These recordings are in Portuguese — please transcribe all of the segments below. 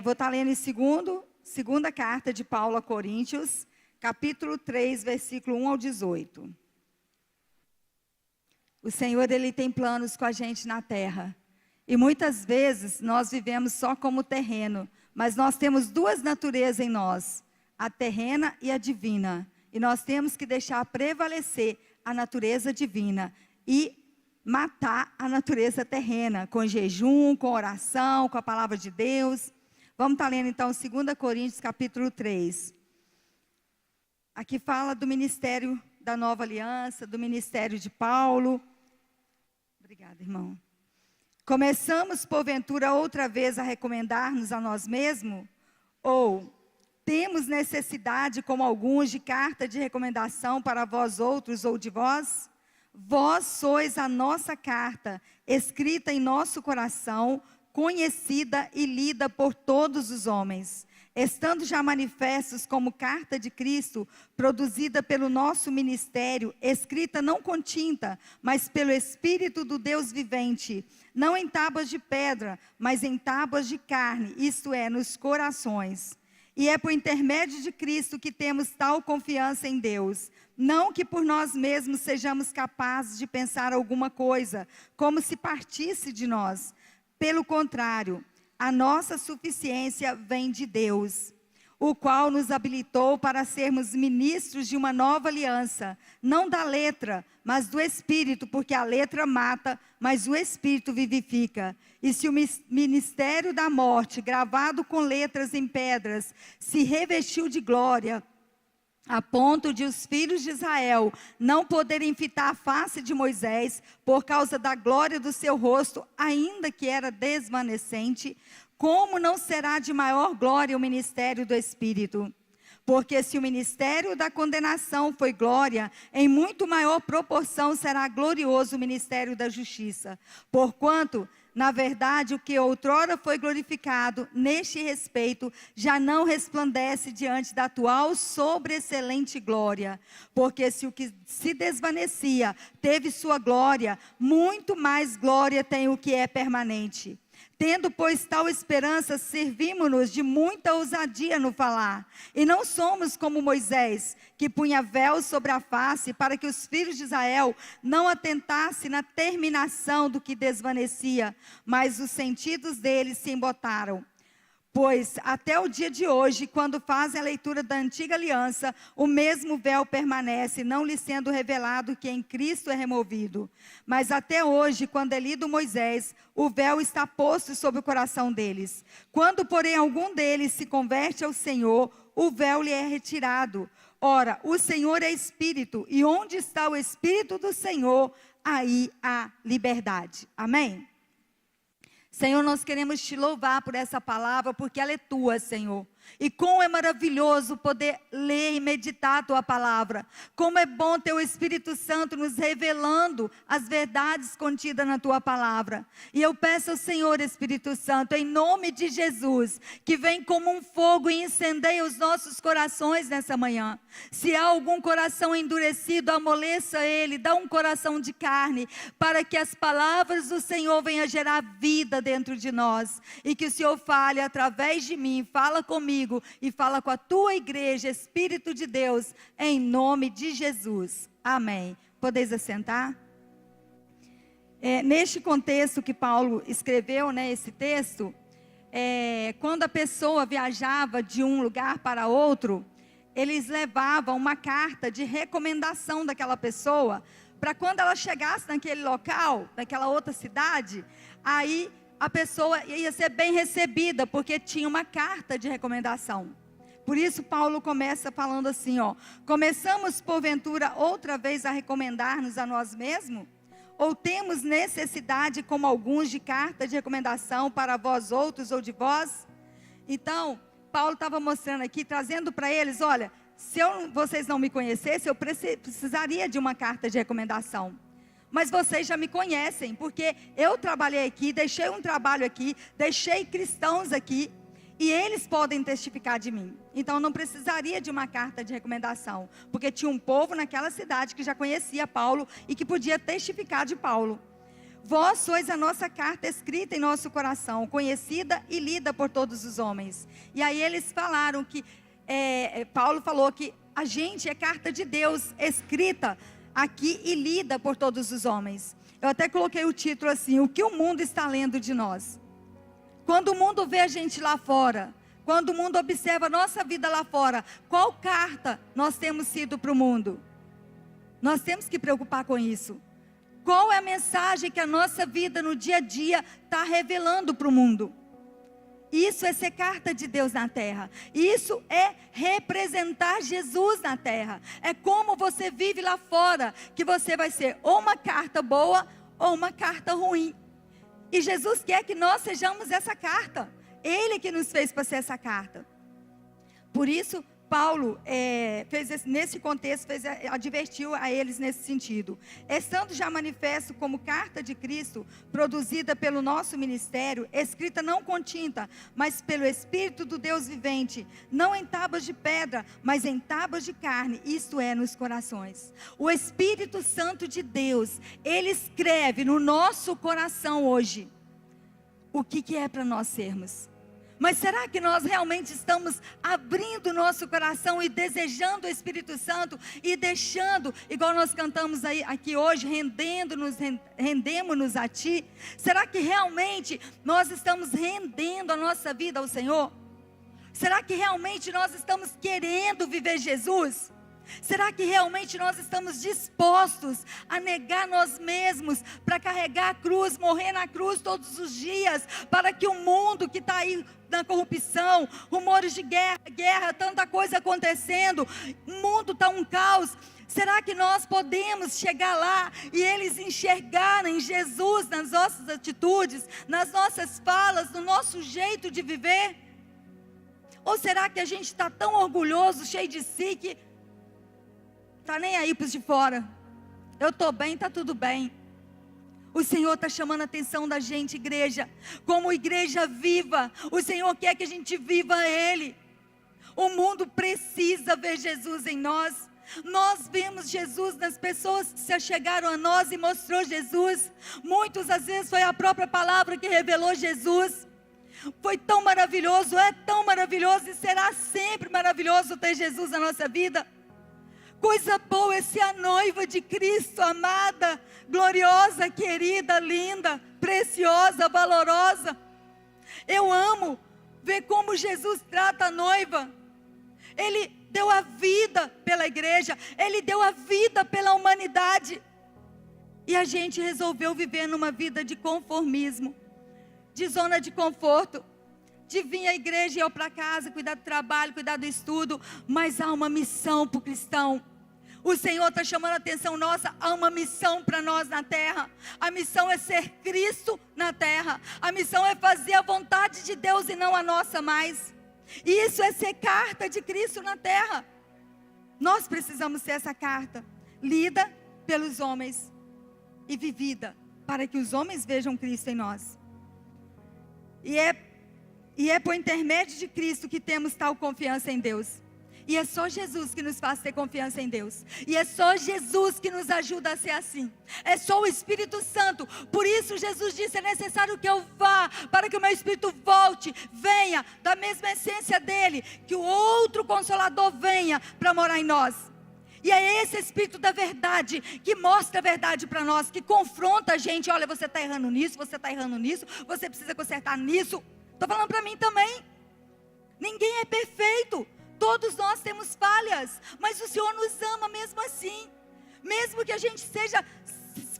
Vou estar lendo em segunda carta de Paulo a Coríntios, capítulo 3, versículo 1 ao 18. O Senhor, Ele tem planos com a gente na terra. E muitas vezes nós vivemos só como terreno, mas nós temos duas naturezas em nós, a terrena e a divina. E nós temos que deixar prevalecer a natureza divina e matar a natureza terrena, com jejum, com oração, com a palavra de Deus. Vamos estar lendo então 2 Coríntios capítulo 3. Aqui fala do ministério da nova aliança, do ministério de Paulo. Obrigada, irmão. Começamos, porventura, outra vez a recomendar-nos a nós mesmos? Ou temos necessidade, como alguns, de carta de recomendação para vós outros ou de vós? Vós sois a nossa carta, escrita em nosso coração, conhecida e lida por todos os homens, estando já manifestos como carta de Cristo, produzida pelo nosso ministério, escrita não com tinta, mas pelo Espírito do Deus vivente, não em tábuas de pedra, mas em tábuas de carne, isto é, nos corações. E é por intermédio de Cristo que temos tal confiança em Deus. Não que por nós mesmos sejamos capazes de pensar alguma coisa, como se partisse de nós. Pelo contrário, a nossa suficiência vem de Deus, o qual nos habilitou para sermos ministros de uma nova aliança, não da letra, mas do Espírito, porque a letra mata, mas o Espírito vivifica. E se o ministério da morte, gravado com letras em pedras, se revestiu de glória, a ponto de os filhos de Israel não poderem fitar a face de Moisés, por causa da glória do seu rosto, ainda que era desvanecente, como não será de maior glória o ministério do Espírito? Porque se o ministério da condenação foi glória, em muito maior proporção será glorioso o ministério da justiça. Porquanto, na verdade, o que outrora foi glorificado, neste respeito, já não resplandece diante da atual sobreexcelente glória. Porque se o que se desvanecia teve sua glória, muito mais glória tem o que é permanente. Tendo, pois, tal esperança, servimos-nos de muita ousadia no falar. E não somos como Moisés, que punha véu sobre a face, para que os filhos de Israel não atentassem na terminação do que desvanecia, mas os sentidos deles se embotaram. Pois até o dia de hoje, quando fazem a leitura da antiga aliança, o mesmo véu permanece, não lhe sendo revelado que em Cristo é removido. Mas até hoje, quando é lido Moisés, o véu está posto sobre o coração deles. Quando, porém, algum deles se converte ao Senhor, o véu lhe é retirado. Ora, o Senhor é Espírito, e onde está o Espírito do Senhor, aí há liberdade. Amém? Senhor, nós queremos te louvar por essa palavra, porque ela é tua, Senhor. E como é maravilhoso poder ler e meditar a tua palavra. Como é bom ter o Espírito Santo nos revelando as verdades contidas na tua palavra. E eu peço ao Senhor, Espírito Santo, em nome de Jesus, que vem como um fogo e incendeie os nossos corações nessa manhã. Se há algum coração endurecido, amoleça ele, dá um coração de carne, para que as palavras do Senhor venham gerar vida dentro de nós. E que o Senhor fale através de mim, fala comigo e fala com a tua igreja, Espírito de Deus, em nome de Jesus. Amém. Podeis assentar? Neste contexto que Paulo escreveu, esse texto, quando a pessoa viajava de um lugar para outro, eles levavam uma carta de recomendação daquela pessoa, para quando ela chegasse naquele local, naquela outra cidade, aí a pessoa ia ser bem recebida, porque tinha uma carta de recomendação. Por isso Paulo começa falando assim, começamos porventura outra vez a recomendar-nos a nós mesmos? Ou temos necessidade, como alguns, de carta de recomendação para vós outros ou de vós? Então, Paulo estava mostrando aqui, trazendo para eles, olha, se vocês não me conhecessem, eu precisaria de uma carta de recomendação. Mas vocês já me conhecem, porque eu trabalhei aqui, deixei um trabalho aqui, deixei cristãos aqui, e eles podem testificar de mim. Então não precisaria de uma carta de recomendação, porque tinha um povo naquela cidade que já conhecia Paulo e que podia testificar de Paulo. Vós sois a nossa carta escrita em nosso coração, conhecida e lida por todos os homens. E aí eles falaram que, Paulo falou que a gente é carta de Deus, escrita aqui e lida por todos os homens. Eu até coloquei o título assim: o que o mundo está lendo de nós? Quando o mundo vê a gente lá fora, quando o mundo observa a nossa vida lá fora, qual carta nós temos sido para o mundo? Nós temos que preocupar com isso. Qual é a mensagem que a nossa vida no dia a dia está revelando para o mundo? Isso é ser carta de Deus na terra. Isso é representar Jesus na terra. É como você vive lá fora, que você vai ser ou uma carta boa ou uma carta ruim. E Jesus quer que nós sejamos essa carta. Ele que nos fez para ser essa carta. Por isso, Paulo nesse contexto, advertiu a eles nesse sentido. Estando já manifesto como carta de Cristo, produzida pelo nosso ministério, escrita não com tinta, mas pelo Espírito do Deus vivente, não em tábuas de pedra, mas em tábuas de carne, isto é, nos corações. O Espírito Santo de Deus, Ele escreve no nosso coração hoje, o que é para nós sermos. Mas será que nós realmente estamos abrindo o nosso coração e desejando o Espírito Santo e deixando, igual nós cantamos aqui hoje, rendemos-nos a Ti? Será que realmente nós estamos rendendo a nossa vida ao Senhor? Será que realmente nós estamos querendo viver Jesus? Será que realmente nós estamos dispostos a negar nós mesmos, para carregar a cruz, morrer na cruz todos os dias, para que o mundo que está aí na corrupção, rumores de guerra, tanta coisa acontecendo, o mundo está um caos. Será que nós podemos chegar lá e eles enxergarem Jesus nas nossas atitudes, nas nossas falas, no nosso jeito de viver? Ou será que a gente está tão orgulhoso, cheio de si, que está nem aí para os de fora? Eu estou bem, está tudo bem. O Senhor está chamando a atenção da gente, igreja, como igreja viva. O Senhor quer que a gente viva Ele. O mundo precisa ver Jesus em nós. Nós vemos Jesus nas pessoas que se achegaram a nós e mostrou Jesus. Muitas às vezes foi a própria palavra que revelou Jesus. Foi tão maravilhoso, é tão maravilhoso e será sempre maravilhoso ter Jesus na nossa vida. Coisa boa é ser a noiva de Cristo, amada, gloriosa, querida, linda, preciosa, valorosa. Eu amo ver como Jesus trata a noiva. Ele deu a vida pela igreja, Ele deu a vida pela humanidade. E a gente resolveu viver numa vida de conformismo, de zona de conforto, de vir à igreja e ir para casa, cuidar do trabalho, cuidar do estudo, mas há uma missão para o cristão. O Senhor está chamando a atenção nossa, há uma missão para nós na terra. A missão é ser Cristo na terra. A missão é fazer a vontade de Deus e não a nossa mais. E isso é ser carta de Cristo na terra. Nós precisamos ser essa carta, lida pelos homens e vivida, para que os homens vejam Cristo em nós. E é por intermédio de Cristo que temos tal confiança em Deus. E é só Jesus que nos faz ter confiança em Deus. E é só Jesus que nos ajuda a ser assim. É só o Espírito Santo. Por isso Jesus disse, é necessário que eu vá, para que o meu Espírito volte, venha, da mesma essência dele, que o outro Consolador venha para morar em nós. E é esse Espírito da verdade, que mostra a verdade para nós, que confronta a gente. Olha, você está errando nisso, você está errando nisso, você precisa consertar nisso. Estou falando para mim também. Ninguém é perfeito. Todos nós temos falhas, mas o Senhor nos ama mesmo assim. Mesmo que a gente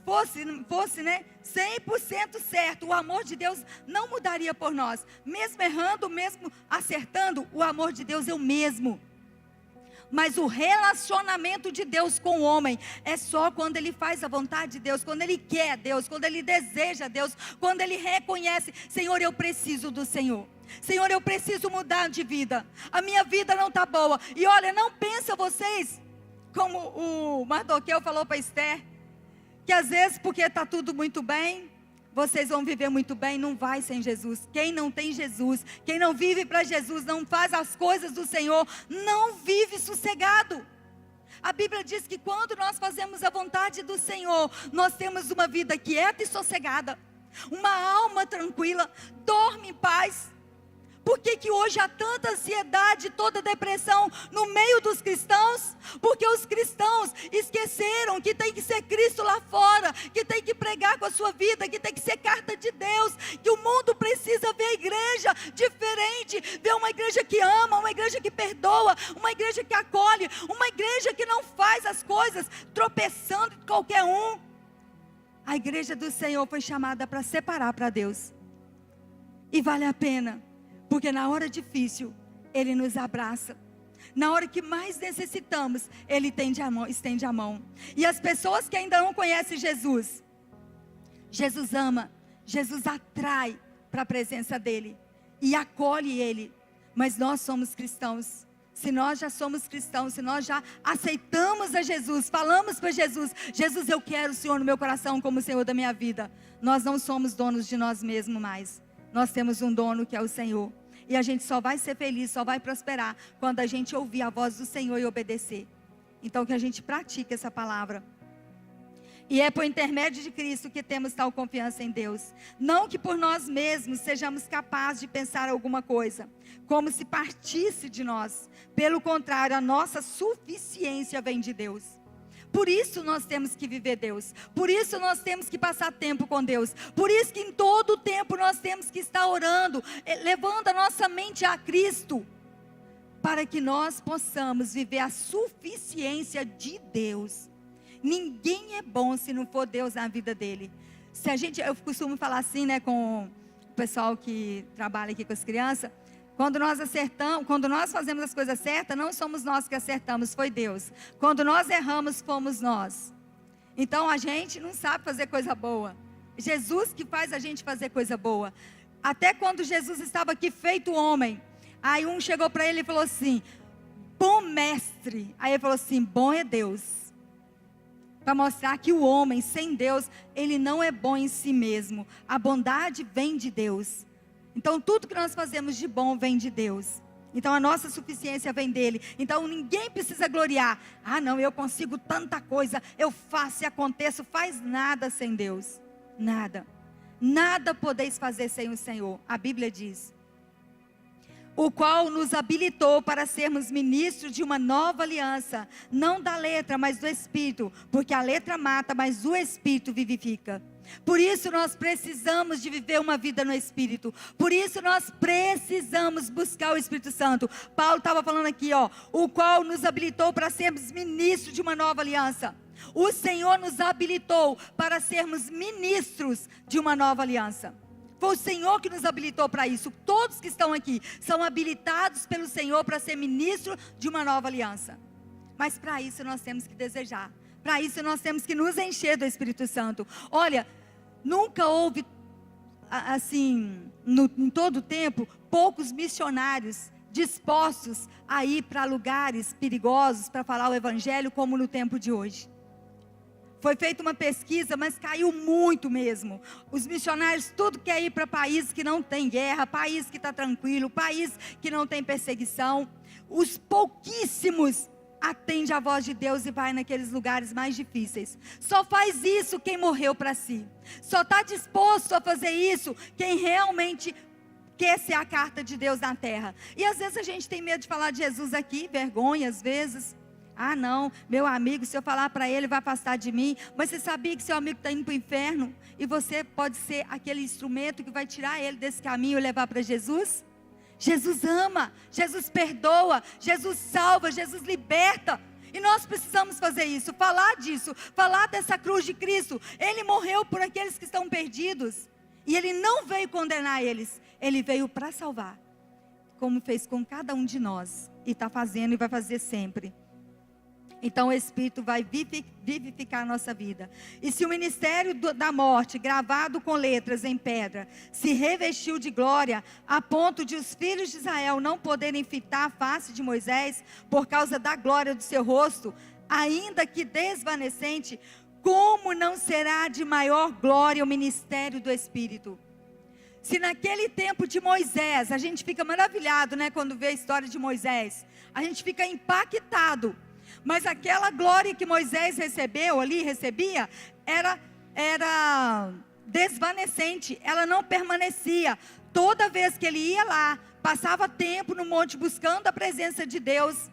fosse 100% certo, o amor de Deus não mudaria por nós. Mesmo errando, mesmo acertando, o amor de Deus é o mesmo. Mas o relacionamento de Deus com o homem é só quando ele faz a vontade de Deus, quando ele quer Deus, quando ele deseja Deus, quando ele reconhece, Senhor, eu preciso do Senhor. Senhor, eu preciso mudar de vida. A minha vida não está boa. E olha, não pensa vocês, como o Mardoqueu falou para Esther, que às vezes porque está tudo muito bem, vocês vão viver muito bem. Não vai sem Jesus. Quem não tem Jesus, quem não vive para Jesus, não faz as coisas do Senhor, não vive sossegado. A Bíblia diz que quando nós fazemos a vontade do Senhor, nós temos uma vida quieta e sossegada, uma alma tranquila, dorme em paz. Por que hoje há tanta ansiedade, toda depressão no meio dos cristãos? Porque os cristãos esqueceram que tem que ser Cristo lá fora, que tem que pregar com a sua vida, que tem que ser carta de Deus, que o mundo precisa ver a igreja diferente, ver uma igreja que ama, uma igreja que perdoa, uma igreja que acolhe, uma igreja que não faz as coisas tropeçando em qualquer um. A igreja do Senhor foi chamada para separar para Deus. E vale a pena. Porque na hora difícil, Ele nos abraça. Na hora que mais necessitamos, Ele estende a mão. E as pessoas que ainda não conhecem Jesus, Jesus ama, Jesus atrai para a presença dEle. E acolhe Ele. Mas nós somos cristãos. Se nós já somos cristãos, se nós já aceitamos a Jesus, falamos para Jesus, Jesus, eu quero o Senhor no meu coração como o Senhor da minha vida. Nós não somos donos de nós mesmos mais. Nós temos um dono que é o Senhor. E a gente só vai ser feliz, só vai prosperar quando a gente ouvir a voz do Senhor e obedecer. Então que a gente pratique essa palavra. E é por intermédio de Cristo que temos tal confiança em Deus. Não que por nós mesmos sejamos capazes de pensar alguma coisa, como se partisse de nós. Pelo contrário, a nossa suficiência vem de Deus. Por isso nós temos que viver Deus. Por isso nós temos que passar tempo com Deus. Por isso que em todo o tempo nós temos que estar orando, levando a nossa mente a Cristo, para que nós possamos viver a suficiência de Deus. Ninguém é bom se não for Deus na vida dele. Eu costumo falar assim, né, com o pessoal que trabalha aqui com as crianças. Quando nós acertamos, quando nós fazemos as coisas certas, não somos nós que acertamos, foi Deus. Quando nós erramos, fomos nós. Então a gente não sabe fazer coisa boa. Jesus que faz a gente fazer coisa boa. Até quando Jesus estava aqui feito homem, aí um chegou para ele e falou assim: bom mestre. Aí ele falou assim: bom é Deus. Para mostrar que o homem sem Deus, ele não é bom em si mesmo. A bondade vem de Deus. Então tudo que nós fazemos de bom vem de Deus. Então a nossa suficiência vem dele. Então ninguém precisa gloriar. Ah não, eu consigo tanta coisa, eu faço e aconteço. Faz nada sem Deus. Nada. Nada podeis fazer sem o Senhor. A Bíblia diz: o qual nos habilitou para sermos ministros de uma nova aliança, não da letra, mas do Espírito, porque a letra mata, mas o Espírito vivifica. Por isso nós precisamos de viver uma vida no Espírito. Por isso nós precisamos buscar o Espírito Santo. Paulo estava falando aqui, o qual nos habilitou para sermos ministros de uma nova aliança. O Senhor nos habilitou para sermos ministros de uma nova aliança. Foi o Senhor que nos habilitou para isso. Todos que estão aqui são habilitados pelo Senhor para ser ministro de uma nova aliança. Mas para isso nós temos que desejar. Para isso nós temos que nos encher do Espírito Santo. Olha, nunca houve, assim, em todo o tempo, poucos missionários dispostos a ir para lugares perigosos para falar o Evangelho como no tempo de hoje. Foi feita uma pesquisa, mas caiu muito mesmo. Os missionários tudo quer ir para países que não tem guerra, país que está tranquilo, país que não tem perseguição. Os pouquíssimos atende a voz de Deus e vai naqueles lugares mais difíceis. Só faz isso quem morreu para si. Só está disposto a fazer isso quem realmente quer ser a carta de Deus na terra. E às vezes a gente tem medo de falar de Jesus aqui, vergonha às vezes. Ah não, meu amigo, se eu falar para ele vai afastar de mim. Mas você sabia que seu amigo está indo para o inferno? E você pode ser aquele instrumento que vai tirar ele desse caminho e levar para Jesus? Jesus ama, Jesus perdoa, Jesus salva, Jesus liberta. E nós precisamos fazer isso, falar disso, falar dessa cruz de Cristo. Ele morreu por aqueles que estão perdidos. E Ele não veio condenar eles, Ele veio para salvar. Como fez com cada um de nós. E está fazendo e vai fazer sempre. Então o Espírito vai vivificar a nossa vida. E se o ministério da morte, gravado com letras em pedra, se revestiu de glória, a ponto de os filhos de Israel não poderem fitar a face de Moisés, por causa da glória do seu rosto, ainda que desvanecente, como não será de maior glória o ministério do Espírito? Se naquele tempo de Moisés, a gente fica maravilhado, né, quando vê a história de Moisés, a gente fica impactado. Mas aquela glória que Moisés recebia, era desvanecente, ela não permanecia. Toda vez que ele ia lá, passava tempo no monte buscando a presença de Deus,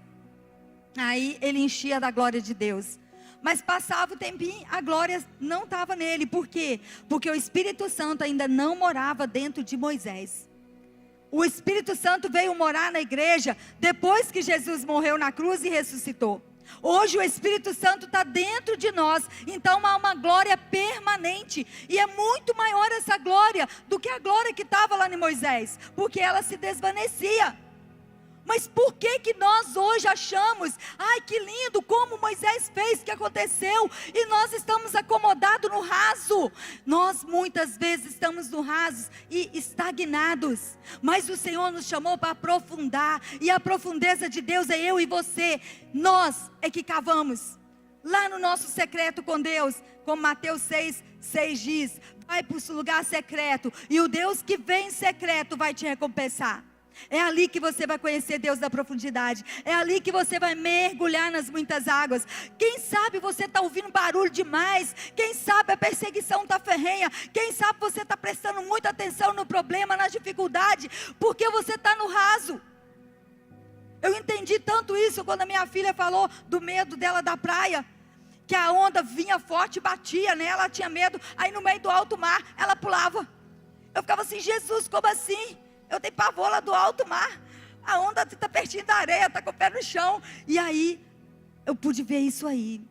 aí ele enchia da glória de Deus. Mas passava o tempinho, a glória não estava nele. Por quê? Porque o Espírito Santo ainda não morava dentro de Moisés. O Espírito Santo veio morar na igreja depois que Jesus morreu na cruz e ressuscitou. Hoje o Espírito Santo está dentro de nós, então há uma glória permanente, e é muito maior essa glória do que a glória que estava lá em Moisés, porque ela se desvanecia. Mas por que nós hoje achamos, ai que lindo, como Moisés fez, que aconteceu, e nós estamos acomodados no raso? Nós muitas vezes estamos no raso e estagnados, mas o Senhor nos chamou para aprofundar, e a profundeza de Deus é eu e você. Nós é que cavamos, lá no nosso secreto com Deus, como Mateus 6 diz, vai para o lugar secreto, e o Deus que vem em secreto vai te recompensar. É ali que você vai conhecer Deus da profundidade. É ali que você vai mergulhar nas muitas águas. Quem sabe você está ouvindo barulho demais. Quem sabe a perseguição está ferrenha. Quem sabe você está prestando muita atenção no problema, na dificuldade, porque você está no raso. Eu entendi tanto isso quando a minha filha falou do medo dela da praia, que a onda vinha forte e batia nela, ela tinha medo. Aí no meio do alto mar ela pulava. Eu ficava assim, Jesus, como assim? Eu tenho pavor lá do alto mar, a onda está pertinho da areia, está com o pé no chão. E aí, eu pude ver isso aí.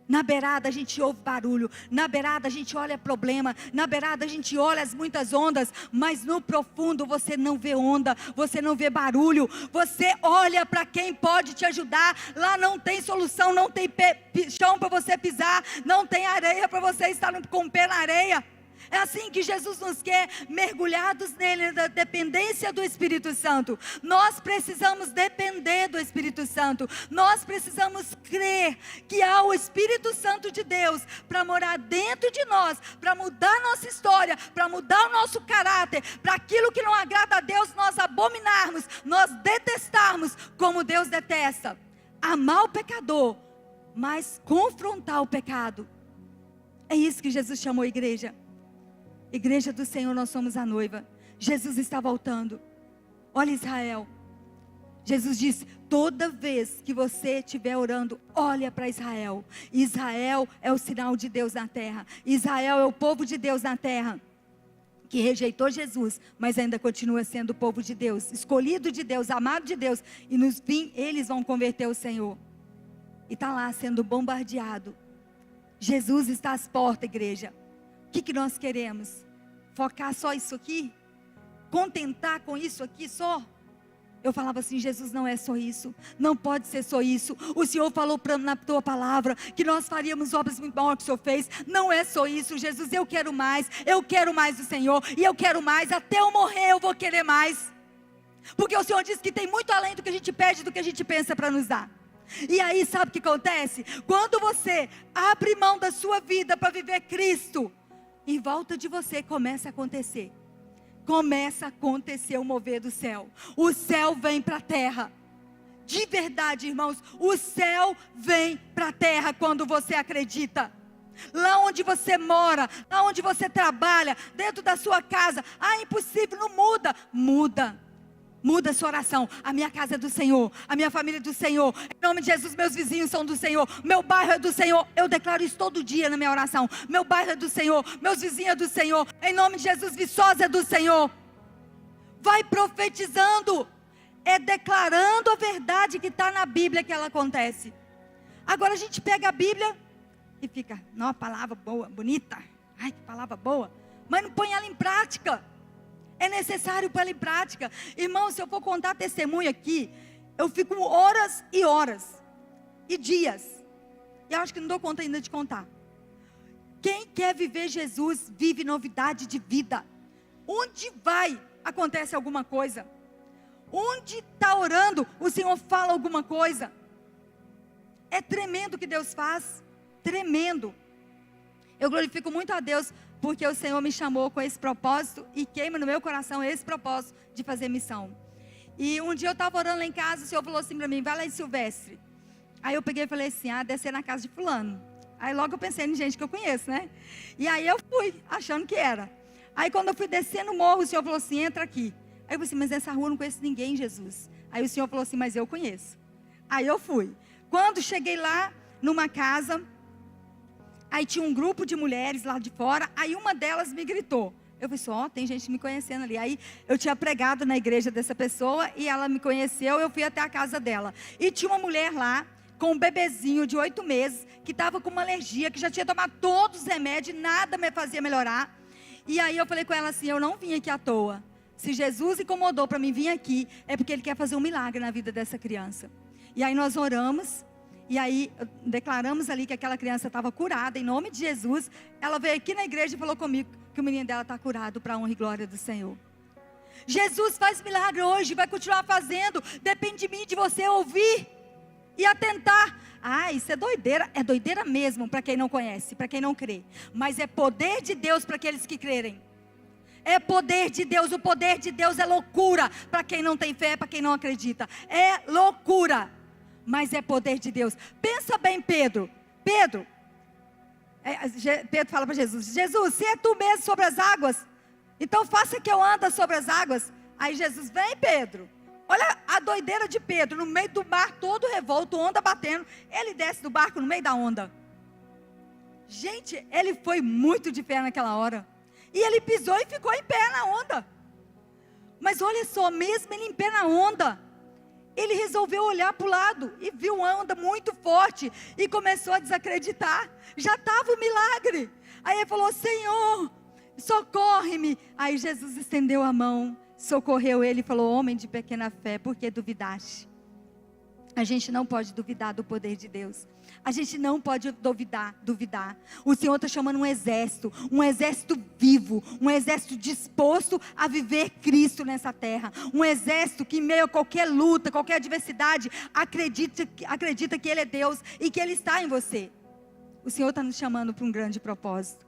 Na beirada a gente ouve barulho, na beirada a gente olha problema, na beirada a gente olha as muitas ondas, mas no profundo você não vê onda, você não vê barulho, você olha para quem pode te ajudar. Lá não tem solução, não tem chão para você pisar, não tem areia para você estar com o pé na areia. É assim que Jesus nos quer, mergulhados nele, na dependência do Espírito Santo. Nós precisamos depender do Espírito Santo. Nós precisamos crer que há o Espírito Santo de Deus para morar dentro de nós, para mudar nossa história, para mudar o nosso caráter, para aquilo que não agrada a Deus nós abominarmos, nós detestarmos como Deus detesta. Amar o pecador, mas confrontar o pecado. É isso que Jesus chamou a igreja. Igreja do Senhor, nós somos a noiva. Jesus está voltando. Olha Israel. Jesus disse, toda vez que você estiver orando, olha para Israel. Israel é o sinal de Deus na terra. Israel é o povo de Deus na terra, que rejeitou Jesus, mas ainda continua sendo o povo de Deus, escolhido de Deus, amado de Deus. E no fim, eles vão converter o Senhor. E está lá sendo bombardeado. Jesus está às portas, igreja. O que nós queremos? Focar só isso aqui? Contentar com isso aqui só? Eu falava assim, Jesus, não é só isso, não pode ser só isso. O Senhor falou na tua palavra que nós faríamos obras muito maiores que o Senhor fez. Não é só isso, Jesus, eu quero mais do Senhor, e eu quero mais, até eu morrer eu vou querer mais. Porque o Senhor disse que tem muito além do que a gente pede, do que a gente pensa para nos dar. E aí sabe o que acontece? Quando você abre mão da sua vida para viver Cristo, em volta de você começa a acontecer o mover do céu. O céu vem para a terra. De verdade, irmãos, o céu vem para a terra quando você acredita. Lá onde você mora, lá onde você trabalha, dentro da sua casa, impossível, não muda. Muda a sua oração. A minha casa é do Senhor, a minha família é do Senhor, em nome de Jesus, meus vizinhos são do Senhor, meu bairro é do Senhor. Eu declaro isso todo dia na minha oração. Meu bairro é do Senhor, meus vizinhos é do Senhor, em nome de Jesus, Viçosa é do Senhor. Vai profetizando, é declarando a verdade que está na Bíblia que ela acontece. Agora a gente pega a Bíblia e fica, não, palavra boa, bonita, ai que palavra boa, mas não põe ela em prática. É necessário pôr ela em prática. Irmão, se eu for contar testemunho aqui, eu fico horas e horas, e dias, e eu acho que não dou conta ainda de contar. Quem quer viver Jesus, vive novidade de vida. Onde vai, acontece alguma coisa. Onde está orando, o Senhor fala alguma coisa. É tremendo o que Deus faz, tremendo. Eu glorifico muito a Deus, porque o Senhor me chamou com esse propósito, e queima no meu coração esse propósito de fazer missão. E um dia eu estava orando lá em casa, o Senhor falou assim para mim, vai lá em Silvestre. Aí eu peguei e falei assim, descer na casa de fulano. Aí logo eu pensei em gente que eu conheço, né? E aí eu fui, achando que era. Aí quando eu fui descer no morro, o Senhor falou assim, entra aqui. Aí eu falei assim, mas nessa rua eu não conheço ninguém, Jesus. Aí o Senhor falou assim, mas eu conheço. Aí eu fui. Quando cheguei lá, numa casa, aí tinha um grupo de mulheres lá de fora, aí uma delas me gritou. Eu falei assim, tem gente me conhecendo ali. Aí eu tinha pregado na igreja dessa pessoa, e ela me conheceu, eu fui até a casa dela. E tinha uma mulher lá, com um bebezinho de 8 meses, que estava com uma alergia, que já tinha tomado todos os remédios, nada me fazia melhorar. E aí eu falei com ela assim, eu não vim aqui à toa. Se Jesus incomodou para mim vir aqui, é porque Ele quer fazer um milagre na vida dessa criança. E aí nós oramos, e aí declaramos ali que aquela criança estava curada, em nome de Jesus. Ela veio aqui na igreja e falou comigo que o menino dela está curado, para a honra e glória do Senhor. Jesus faz milagre hoje, vai continuar fazendo, depende de mim e de você ouvir e atentar. Isso é doideira mesmo para quem não conhece, para quem não crê. Mas é poder de Deus para aqueles que crerem. É poder de Deus, o poder de Deus é loucura para quem não tem fé, para quem não acredita. É loucura, mas é poder de Deus. Pensa bem, Pedro. Pedro fala para Jesus, Jesus, se é tu mesmo sobre as águas, então faça que eu ande sobre as águas. Aí Jesus, vem Pedro. Olha a doideira de Pedro, no meio do mar todo revolto, onda batendo, ele desce do barco no meio da onda. Gente, ele foi muito de fé naquela hora. E ele pisou e ficou em pé na onda. Mas olha só, mesmo ele em pé na onda, ele resolveu olhar para o lado e viu uma onda muito forte e começou a desacreditar. Já estava o milagre. Aí ele falou, Senhor, socorre-me. Aí Jesus estendeu a mão, socorreu ele e falou, homem de pequena fé, por que duvidaste? A gente não pode duvidar do poder de Deus. A gente não pode duvidar. O Senhor está chamando um exército vivo, um exército disposto a viver Cristo nessa terra. Um exército que em meio a qualquer luta, qualquer adversidade, acredita que Ele é Deus e que Ele está em você. O Senhor está nos chamando para um grande propósito.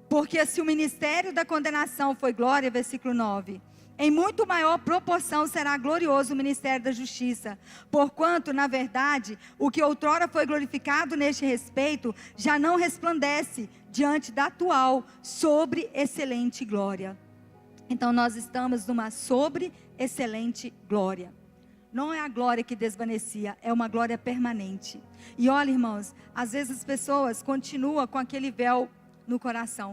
Porque se o ministério da condenação foi glória, versículo 9... em muito maior proporção será glorioso o ministério da justiça, porquanto, na verdade, o que outrora foi glorificado neste respeito, já não resplandece diante da atual sobre excelente glória. Então nós estamos numa sobre excelente glória. Não é a glória que desvanecia, é uma glória permanente. E olha, irmãos, às vezes as pessoas continuam com aquele véu no coração.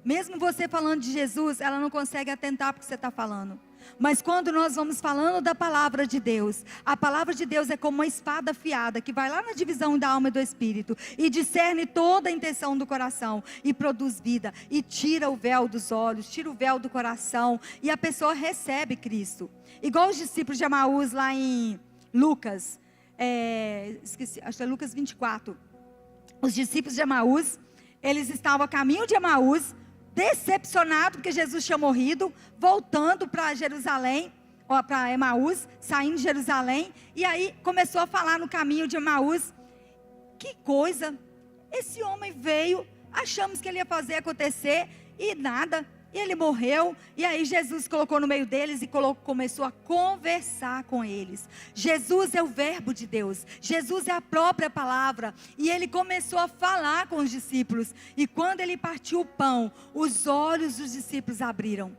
Mesmo você falando de Jesus, ela não consegue atentar para o que você está falando. Mas quando nós vamos falando da palavra de Deus, a palavra de Deus é como uma espada afiada, que vai lá na divisão da alma e do espírito, e discerne toda a intenção do coração, e produz vida, e tira o véu dos olhos, tira o véu do coração, e a pessoa recebe Cristo. Igual os discípulos de Emaús lá em Lucas, acho que é Lucas 24. Os discípulos de Emaús, eles estavam a caminho de Emaús, decepcionado porque Jesus tinha morrido, voltando para Jerusalém, ou para Emaús, saindo de Jerusalém, e aí começou a falar no caminho de Emaús, que coisa, esse homem veio, achamos que ele ia fazer acontecer, e nada, e ele morreu, e aí Jesus colocou no meio deles, e começou a conversar com eles. Jesus é o verbo de Deus, Jesus é a própria palavra, e ele começou a falar com os discípulos, e quando ele partiu o pão, os olhos dos discípulos abriram.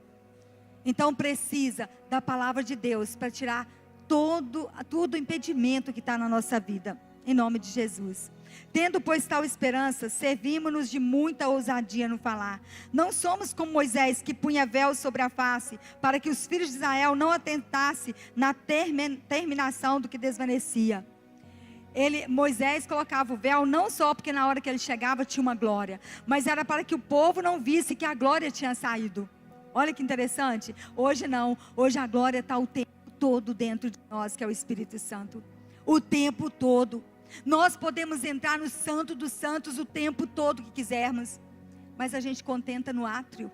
Então precisa da palavra de Deus, para tirar todo o impedimento que está na nossa vida, em nome de Jesus. Tendo, pois, tal esperança, servimos-nos de muita ousadia no falar. Não somos como Moisés, que punha véu sobre a face, para que os filhos de Israel não atentassem na terminação do que desvanecia. Moisés colocava o véu não só porque na hora que ele chegava tinha uma glória, mas era para que o povo não visse que a glória tinha saído. Olha que interessante. Hoje não, hoje a glória está o tempo todo dentro de nós, que é o Espírito Santo. O tempo todo. Nós podemos entrar no Santo dos Santos o tempo todo que quisermos, mas a gente contenta no átrio.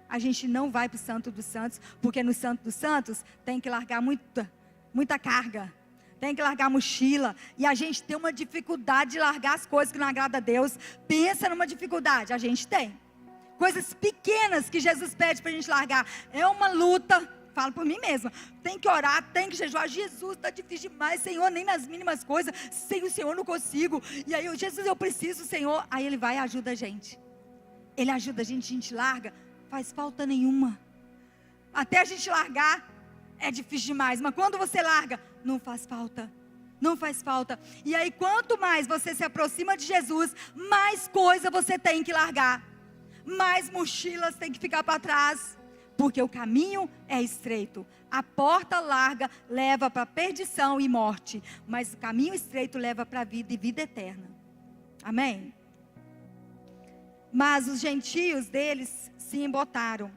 A gente não vai para o Santo dos Santos, porque no Santo dos Santos tem que largar muita carga, tem que largar mochila, e a gente tem uma dificuldade de largar as coisas que não agradam a Deus. Pensa numa dificuldade, a gente tem coisas pequenas que Jesus pede para a gente largar, é uma luta falo por mim mesma. Tem que orar, tem que jejuar. Jesus, está difícil demais, Senhor, nem nas mínimas coisas. Sem o Senhor não consigo. E aí, Jesus, eu preciso, Senhor. Aí Ele vai e ajuda a gente. Ele ajuda a gente larga. Faz falta nenhuma. Até a gente largar, é difícil demais. Mas quando você larga, não faz falta. Não faz falta. E aí, quanto mais você se aproxima de Jesus, mais coisa você tem que largar. Mais mochilas tem que ficar para trás. Porque o caminho é estreito. A porta larga leva para perdição e morte. Mas o caminho estreito leva para a vida e vida eterna. Amém? Mas os gentios deles se embotaram.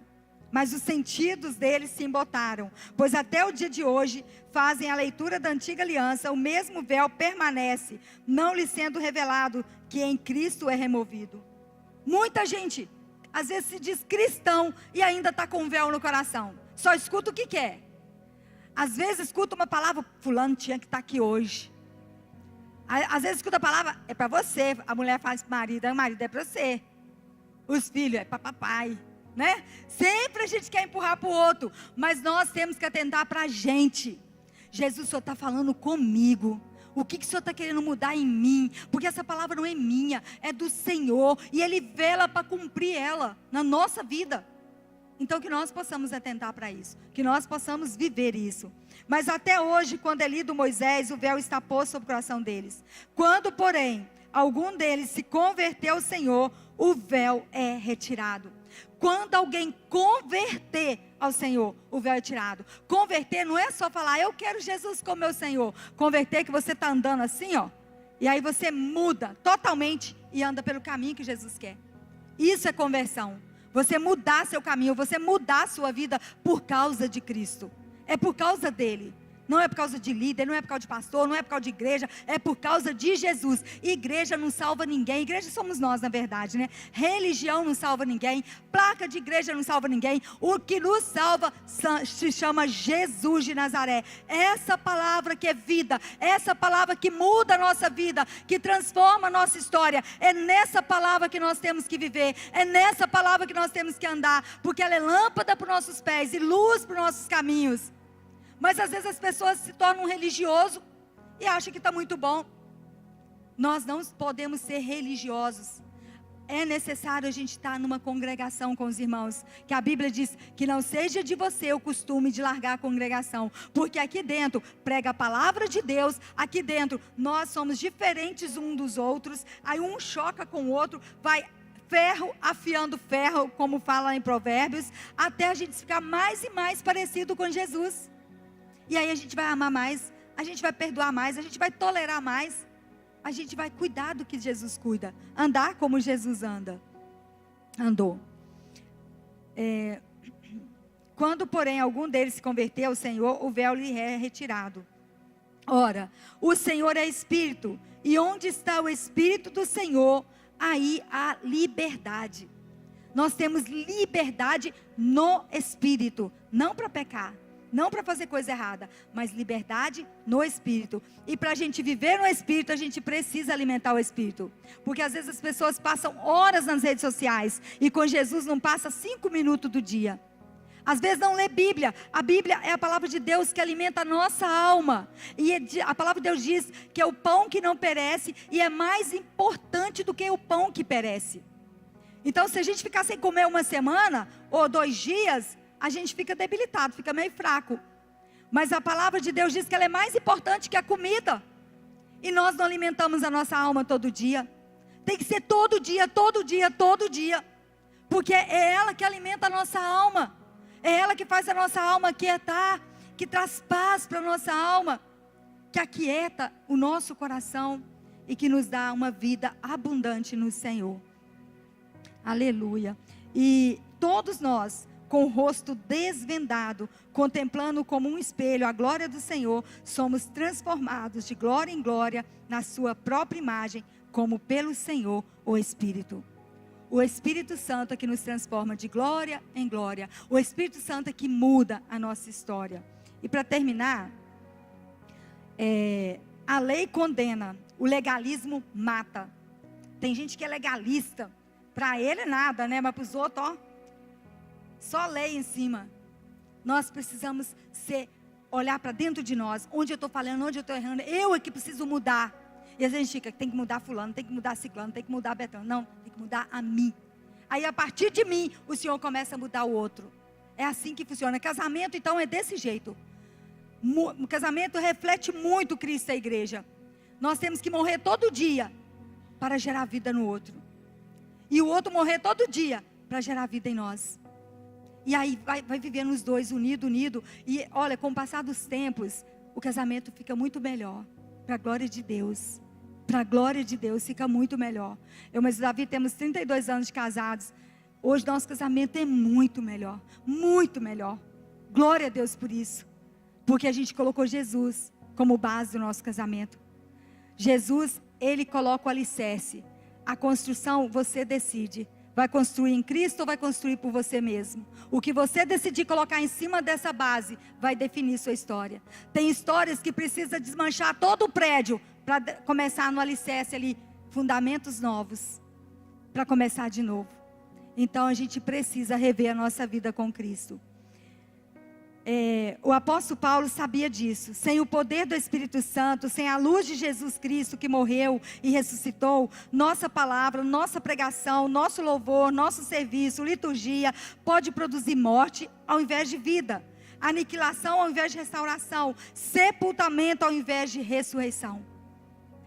Mas os sentidos deles se embotaram, pois até o dia de hoje fazem a leitura da antiga aliança, o mesmo véu permanece, não lhe sendo revelado que em Cristo é removido. Muita gente, às vezes se diz cristão e ainda está com um véu no coração, só escuta o que quer. Às vezes escuta uma palavra, fulano tinha que estar aqui hoje. Às vezes escuta a palavra, é para você, a mulher faz para o marido é para você. Os filhos é para papai. Né? Sempre a gente quer empurrar para o outro, mas nós temos que atentar para a gente. Jesus, o Senhor está falando comigo. O que o Senhor está querendo mudar em mim? Porque essa palavra não é minha, é do Senhor. E Ele vela para cumprir ela na nossa vida. Então que nós possamos atentar para isso, que nós possamos viver isso. Mas até hoje, quando é lido Moisés, o véu está posto sobre o coração deles. Quando, porém, algum deles se converteu ao Senhor, o véu é retirado. Quando alguém converter ao Senhor, o véu é tirado. Converter não é só falar, eu quero Jesus como meu Senhor. Converter é que você está andando assim, ó. E aí você muda totalmente e anda pelo caminho que Jesus quer. Isso é conversão. Você mudar seu caminho, você mudar sua vida por causa de Cristo. É por causa dele. Não é por causa de líder, não é por causa de pastor, não é por causa de igreja, é por causa de Jesus. Igreja não salva ninguém, igreja somos nós na verdade, né? Religião não salva ninguém, placa de igreja não salva ninguém. O que nos salva se chama Jesus de Nazaré. Essa palavra que é vida, essa palavra que muda a nossa vida, que transforma a nossa história, é nessa palavra que nós temos que viver, é nessa palavra que nós temos que andar, porque ela é lâmpada para os nossos pés e luz para os nossos caminhos. Mas às vezes as pessoas se tornam religiosos e acham que está muito bom. Nós não podemos ser religiosos. É necessário a gente estar numa congregação com os irmãos. Que a Bíblia diz que não seja de você o costume de largar a congregação. Porque aqui dentro prega a palavra de Deus. Aqui dentro nós somos diferentes uns dos outros. Aí um choca com o outro, vai ferro afiando ferro, como fala em Provérbios. Até a gente ficar mais e mais parecido com Jesus. E aí a gente vai amar mais, a gente vai perdoar mais, a gente vai tolerar mais, a gente vai cuidar do que Jesus cuida, andar como Jesus andou. Quando, porém, algum deles se converteu ao Senhor, o véu lhe é retirado. Ora, o Senhor é Espírito, e onde está o Espírito do Senhor, aí há liberdade. Nós temos liberdade no Espírito, não para pecar. Não para fazer coisa errada, mas liberdade no Espírito. E para a gente viver no Espírito, a gente precisa alimentar o Espírito. Porque às vezes as pessoas passam horas nas redes sociais e com Jesus não passa 5 minutos do dia. Às vezes não lê Bíblia. A Bíblia é a palavra de Deus que alimenta a nossa alma. E a palavra de Deus diz que é o pão que não perece e é mais importante do que o pão que perece. Então se a gente ficar sem comer uma semana ou 2 dias, a gente fica debilitado, fica meio fraco. Mas a palavra de Deus diz que ela é mais importante que a comida. E nós não alimentamos a nossa alma todo dia. Tem que ser todo dia, todo dia, todo dia. Porque é ela que alimenta a nossa alma. É ela que faz a nossa alma quietar, que traz paz para a nossa alma, que aquieta o nosso coração e que nos dá uma vida abundante no Senhor. Aleluia. E todos nós, com o rosto desvendado, contemplando como um espelho a glória do Senhor, somos transformados de glória em glória na sua própria imagem, como pelo Senhor, o Espírito. O Espírito Santo é que nos transforma de glória em glória. O Espírito Santo é que muda a nossa história. E para terminar, a lei condena, o legalismo mata. Tem gente que é legalista, para ele é nada, né? Mas para os outros, ó, só lei em cima. Nós precisamos olhar para dentro de nós, onde eu estou falando, onde eu estou errando. Eu é que preciso mudar. E às vezes a gente fica, tem que mudar fulano, tem que mudar ciclano, tem que mudar betano. Não, tem que mudar a mim. Aí a partir de mim, o Senhor começa a mudar o outro. É assim que funciona. Casamento então é desse jeito. O casamento reflete muito Cristo e a igreja. Nós temos que morrer todo dia para gerar vida no outro. E o outro morrer todo dia para gerar vida em nós. E aí vai vivendo os dois unido. E olha, com o passar dos tempos, o casamento fica muito melhor. Para a glória de Deus. Para a glória de Deus fica muito melhor. Eu e o Davi temos 32 anos de casados. Hoje nosso casamento é muito melhor. Muito melhor. Glória a Deus por isso. Porque a gente colocou Jesus como base do nosso casamento. Jesus, Ele coloca o alicerce. A construção você decide. Vai construir em Cristo ou vai construir por você mesmo? O que você decidir colocar em cima dessa base vai definir sua história. Tem histórias que precisa desmanchar todo o prédio para começar no alicerce ali, fundamentos novos, para começar de novo. Então a gente precisa rever a nossa vida com Cristo. O apóstolo Paulo sabia disso. Sem o poder do Espírito Santo, sem a luz de Jesus Cristo que morreu e ressuscitou, nossa palavra, nossa pregação, nosso louvor, nosso serviço, liturgia, pode produzir morte ao invés de vida, aniquilação ao invés de restauração, sepultamento ao invés de ressurreição.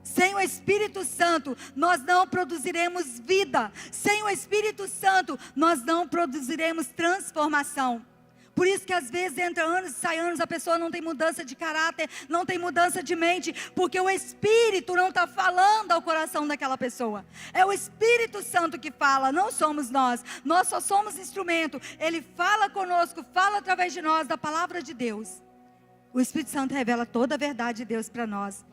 Sem o Espírito Santo, nós não produziremos vida. Sem o Espírito Santo, nós não produziremos transformação. Por isso que às vezes entra anos e sai anos, a pessoa não tem mudança de caráter, não tem mudança de mente, porque o Espírito não está falando ao coração daquela pessoa. É o Espírito Santo que fala, não somos nós. Nós só somos instrumento. Ele fala conosco, fala através de nós da palavra de Deus. O Espírito Santo revela toda a verdade de Deus para nós.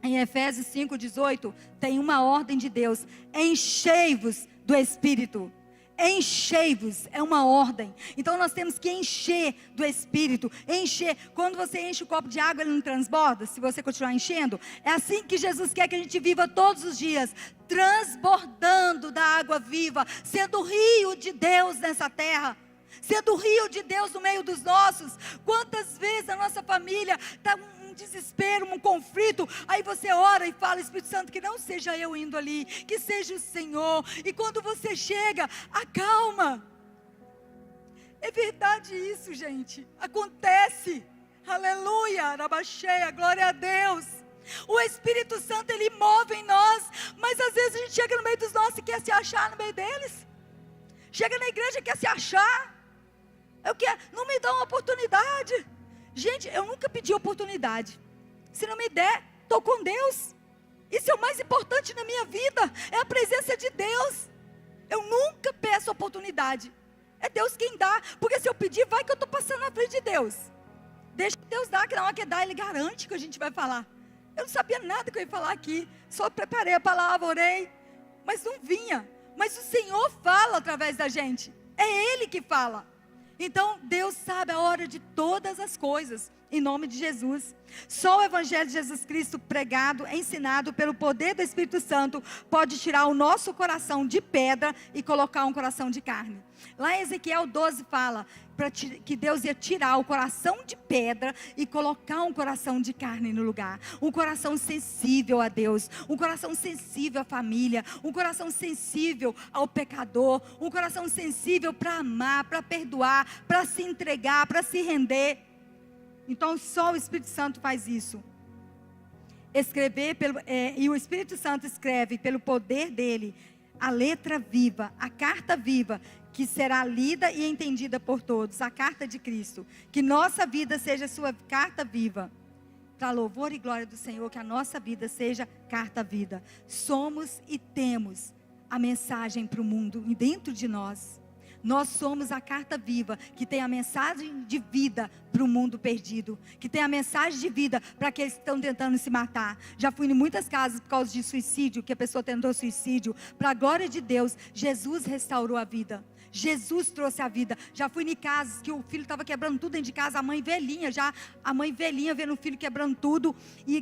Em Efésios 5:18, tem uma ordem de Deus: enchei-vos do Espírito. Enchei-vos, é uma ordem. Então nós temos que encher do Espírito. Encher, quando você enche o copo de água, ele não transborda, se você continuar enchendo. É assim que Jesus quer que a gente viva todos os dias, transbordando da água viva, sendo rio de Deus nessa terra, sendo rio de Deus no meio dos nossos. Quantas vezes a nossa família está desespero, um conflito, aí você ora e fala: Espírito Santo, que não seja eu indo ali, que seja o Senhor. E quando você chega, acalma. É verdade isso, gente, acontece. Aleluia, arabaxeia, glória a Deus. O Espírito Santo, Ele move em nós, mas às vezes a gente chega no meio dos nossos e quer se achar no meio deles. Chega na igreja e quer se achar. Não me dá uma oportunidade. Gente, eu nunca pedi oportunidade. Se não me der, estou com Deus. Isso é o mais importante na minha vida. É a presença de Deus. Eu nunca peço oportunidade. É Deus quem dá. Porque se eu pedir, vai que eu estou passando na frente de Deus. Deixa Deus dar, que na hora que dar, Ele garante que a gente vai falar. Eu não sabia nada que eu ia falar aqui. Só preparei a palavra, orei. Mas não vinha. Mas o Senhor fala através da gente. É Ele que fala. Então Deus sabe a hora de todas as coisas, em nome de Jesus. Só o Evangelho de Jesus Cristo pregado, ensinado pelo poder do Espírito Santo, pode tirar o nosso coração de pedra e colocar um coração de carne. Lá em Ezequiel 12 fala que Deus ia tirar o coração de pedra e colocar um coração de carne no lugar. Um coração sensível a Deus, um coração sensível à família, um coração sensível ao pecador, um coração sensível para amar, para perdoar, para se entregar, para se render. Então só o Espírito Santo faz isso. E o Espírito Santo escreve pelo poder dele a letra viva, a carta viva, que será lida e entendida por todos, a carta de Cristo. Que nossa vida seja sua carta viva, para louvor e glória do Senhor, que a nossa vida seja carta viva. Somos e temos a mensagem para o mundo dentro de nós. Nós somos a carta viva, que tem a mensagem de vida para o mundo perdido, que tem a mensagem de vida para aqueles que estão tentando se matar. Já fui em muitas casas por causa de suicídio, que a pessoa tentou suicídio. Para a glória de Deus, Jesus restaurou a vida. Jesus trouxe a vida. Já fui em casas que o filho estava quebrando tudo dentro de casa, a mãe velhinha vendo o filho quebrando tudo, e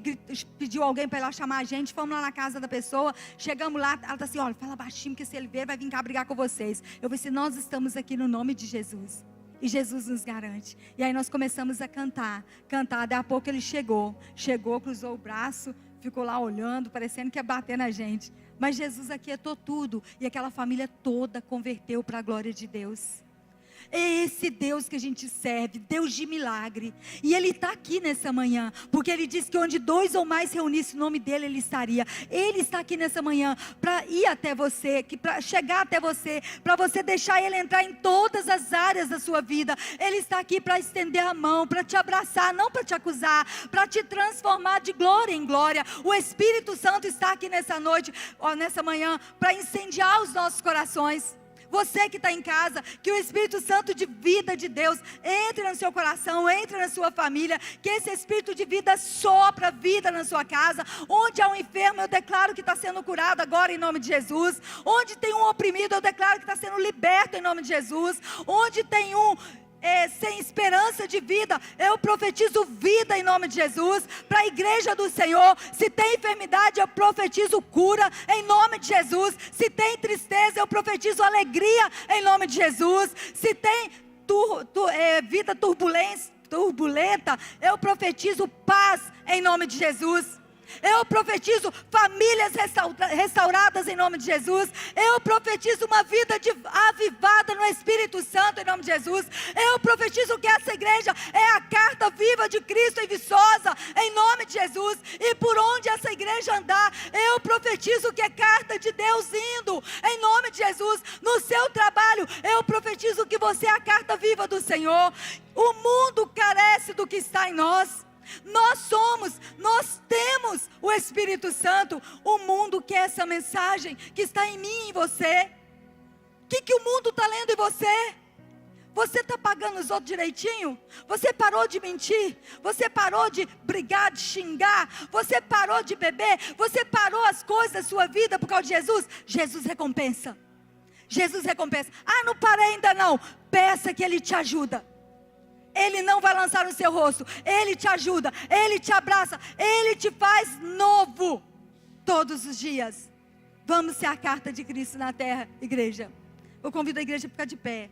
pediu alguém para ir lá chamar a gente. Fomos lá na casa da pessoa, chegamos lá, ela está assim: olha, fala baixinho, que se ele ver, vai vir cá brigar com vocês. Eu falei assim: nós estamos aqui no nome de Jesus. e Jesus nos garante. E aí nós começamos a cantar, daí a pouco ele chegou, cruzou o braço, ficou lá olhando, parecendo que ia bater na gente. Mas Jesus aquietou tudo, e aquela família toda converteu para a glória de Deus. É esse Deus que a gente serve, Deus de milagre. E Ele está aqui nessa manhã, porque Ele disse que onde 2 ou mais reunissem o nome dEle, Ele estaria. Ele está aqui nessa manhã, para ir até você, para chegar até você, para você deixar Ele entrar em todas as áreas da sua vida. Ele está aqui para estender a mão, para te abraçar, não para te acusar, para te transformar de glória em glória. O Espírito Santo está aqui nessa noite, nessa manhã, para incendiar os nossos corações. Você que está em casa, que o Espírito Santo de vida de Deus entre no seu coração, entre na sua família, que esse Espírito de vida sopra vida na sua casa. Onde há um enfermo, eu declaro que está sendo curado agora em nome de Jesus. Onde tem um oprimido, eu declaro que está sendo liberto em nome de Jesus. Onde tem um sem esperança de vida, eu profetizo vida em nome de Jesus, para a igreja do Senhor. Se tem enfermidade, eu profetizo cura em nome de Jesus. Se tem tristeza, eu profetizo alegria em nome de Jesus. Se tem vida turbulenta, eu profetizo paz em nome de Jesus. Eu profetizo famílias restauradas em nome de Jesus. Eu profetizo uma vida avivada no Espírito Santo em nome de Jesus. Eu profetizo que essa igreja é a carta viva de Cristo em Viçosa em nome de Jesus. E por onde essa igreja andar, eu profetizo que é carta de Deus indo em nome de Jesus. No seu trabalho, eu profetizo que você é a carta viva do Senhor. O mundo carece do que está em nós. Nós temos o Espírito Santo. O mundo quer essa mensagem que está em mim e em você. O que o mundo está lendo em você? Você está pagando os outros direitinho? Você parou de mentir? Você parou de brigar, de xingar? Você parou de beber? Você parou as coisas da sua vida por causa de Jesus? Jesus recompensa. Jesus recompensa. Ah, não parei ainda não. Peça que Ele te ajuda. Ele não vai lançar no seu rosto. Ele te ajuda, Ele te abraça, Ele te faz novo todos os dias. Vamos ser a carta de Cristo na terra, igreja. Eu convido a igreja a ficar de pé.